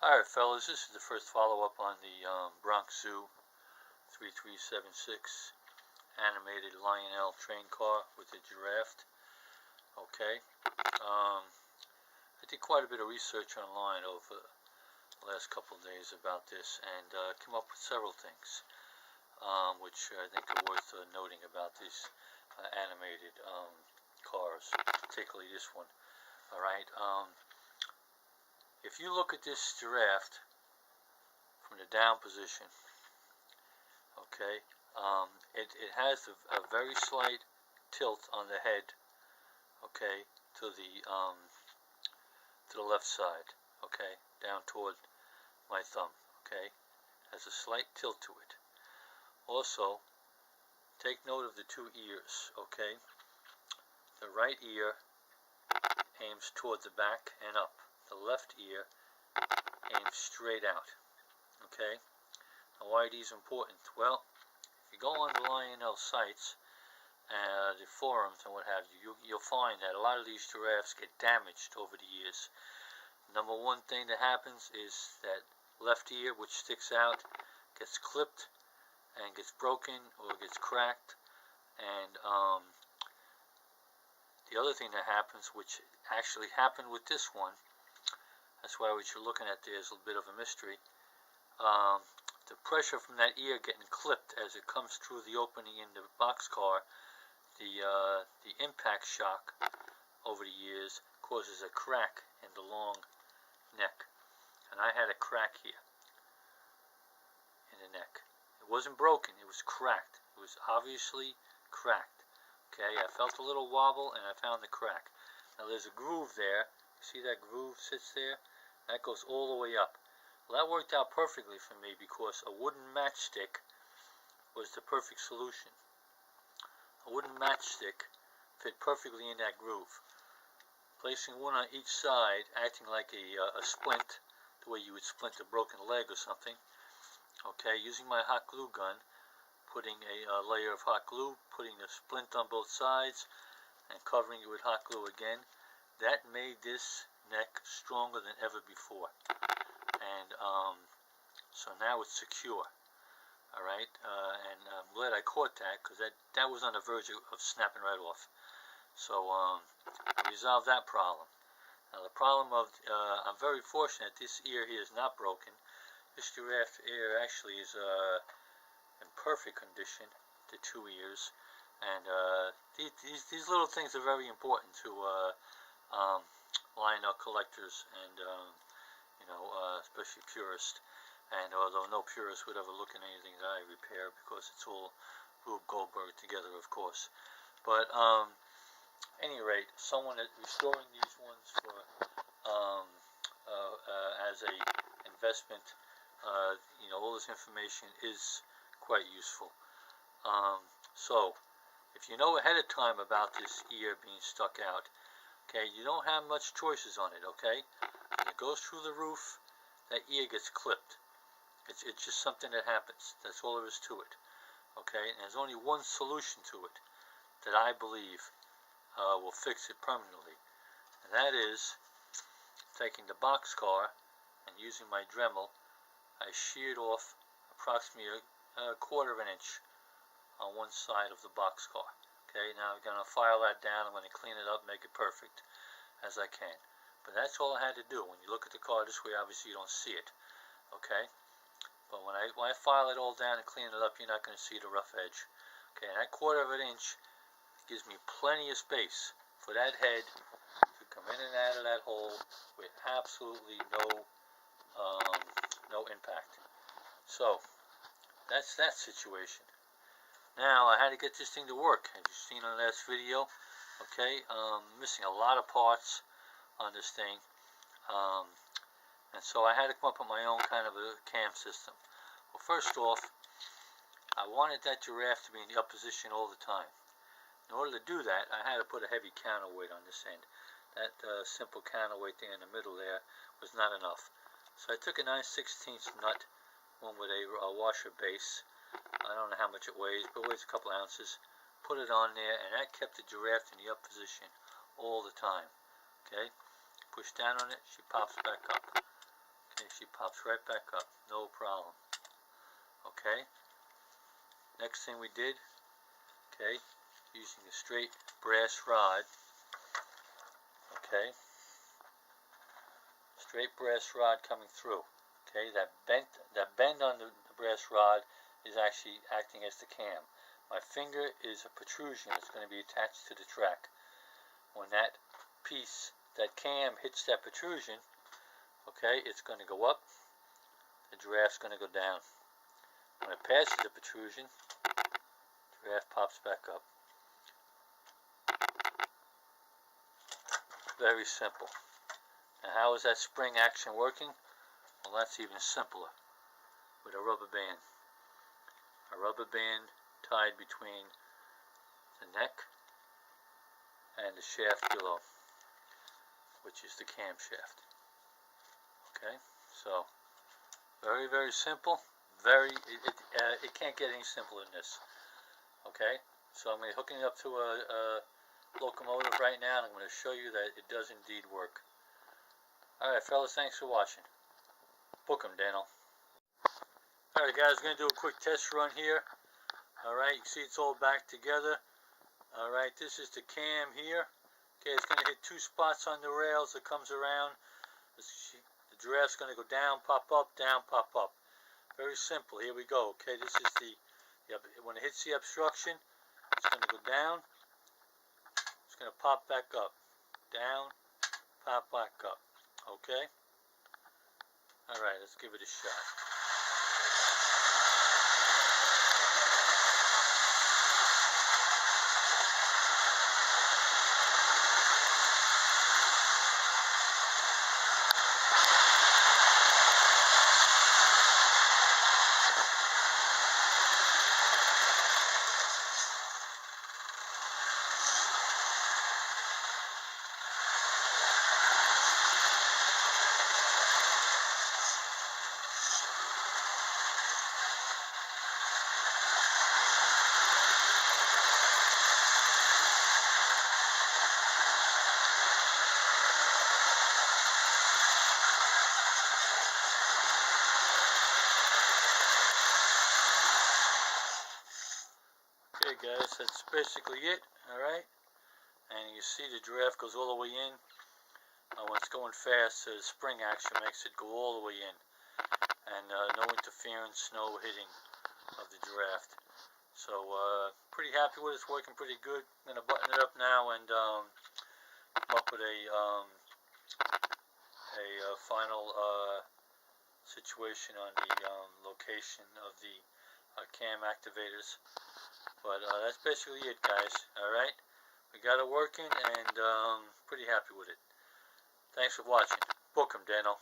Alright fellas, this is the first follow-up on the Bronx Zoo 3376 animated Lionel train car with the Giraffe. Okay, I did quite a bit of research online over the last couple of days about this and came up with several things which I think are worth noting about these animated cars, particularly this one. Alright, if you look at this giraffe from the down position, okay, it has a very slight tilt on the head, okay, to the left side, okay, down toward my thumb, okay, has a slight tilt to it. Also, take note of the two ears, okay. The right ear aims toward the back and up. The left ear aims straight out, okay. Now, why are these important? Well, if you go on the Lionel sites, the forums and what have you, you'll find that a lot of these giraffes get damaged over the years. Number one thing that happens is that left ear, which sticks out, gets clipped and gets broken or gets cracked. And the other thing that happens, which actually happened with this one, that's why what you're looking at there is a bit of a mystery. The pressure from that ear getting clipped as it comes through the opening in the boxcar, the impact shock over the years causes a crack in the long neck. And I had a crack here in the neck. It wasn't broken, it was cracked. It was obviously cracked. Okay, I felt a little wobble and I found the crack. Now there's a groove there. See that groove sits there? That goes all the way up. Well, that worked out perfectly for me because a wooden matchstick was the perfect solution. A wooden matchstick fit perfectly in that groove. Placing one on each side, acting like a splint, the way you would splint a broken leg or something. Okay, using my hot glue gun, putting a layer of hot glue, putting a splint on both sides, and covering it with hot glue again. That made this neck stronger than ever before. And so now it's secure. Alright, and I'm glad I caught that because that was on the verge of snapping right off. So I resolved that problem. Now the problem of, I'm very fortunate this ear here is not broken. This giraffe ear actually is in perfect condition, the two ears. And these little things are very important to Lionel collectors and especially purists. And although no purist would ever look at anything that I repair because it's all Rube Goldberg together, of course. But any rate, someone that restoring these ones for as a investment, all this information is quite useful. So if you know ahead of time about this ear being stuck out, okay, you don't have much choices on it, okay? When it goes through the roof, that ear gets clipped. It's just something that happens. That's all there is to it, okay? And there's only one solution to it that I believe will fix it permanently, and that is taking the boxcar and using my Dremel. I sheared off approximately a quarter of an inch on one side of the boxcar. Okay, now I'm going to file that down. I'm going to clean it up, make it perfect as I can. But that's all I had to do. When you look at the car this way, obviously you don't see it. Okay, but when I file it all down and clean it up, you're not going to see the rough edge. Okay, and that quarter of an inch gives me plenty of space for that head to come in and out of that hole with absolutely no impact. So that's that situation. Now I had to get this thing to work, as you've seen on the last video. Okay, missing a lot of parts on this thing, and so I had to come up with my own kind of a cam system. Well, first off, I wanted that giraffe to be in the up position all the time. In order to do that, I had to put a heavy counterweight on this end. That simple counterweight there in the middle there was not enough. So I took a 9/16 nut, one with a washer base. I don't know how much it weighs, but it weighs a couple ounces. Put it on there, and that kept the giraffe in the up position all the time. Okay, push down on it, she pops back up. Okay, she pops right back up, no problem. Okay, next thing we did, okay, using a straight brass rod, okay, straight brass rod coming through, okay, that bend on the brass rod is actually acting as the cam. My finger is a protrusion. It's going to be attached to the track. When that piece, that cam hits that protrusion, okay, it's going to go up, the giraffe's going to go down. When it passes the protrusion, the giraffe pops back up. Very simple. Now how is that spring action working? Well, that's even simpler with a rubber band. A rubber band tied between the neck and the shaft below, which is the camshaft. Okay, so very, very simple. It can't get any simpler than this. Okay, so I'm hooking it up to a locomotive right now, and I'm going to show you that it does indeed work. Alright fellas, thanks for watching. Book 'em, Daniel. Alright guys, we're going to do a quick test run here. Alright, you see it's all back together. Alright, this is the cam here. Okay, it's going to hit two spots on the rails. It comes around. The giraffe's going to go down, pop up, down, pop up. Very simple. Here we go. Okay, this is when it hits the obstruction, it's going to go down. It's going to pop back up. Down, pop back up. Okay? Alright, let's give it a shot. Okay guys, that's basically it, alright? And you see the giraffe goes all the way in. When it's going fast, the spring action makes it go all the way in. And no interference, no hitting of the giraffe. So, pretty happy with it. It's working pretty good. I'm going to button it up now and come up with a final situation on the location of the cam activators. But that's basically it, guys. Alright? We got it working and pretty happy with it. Thanks for watching. Book 'em, Daniel.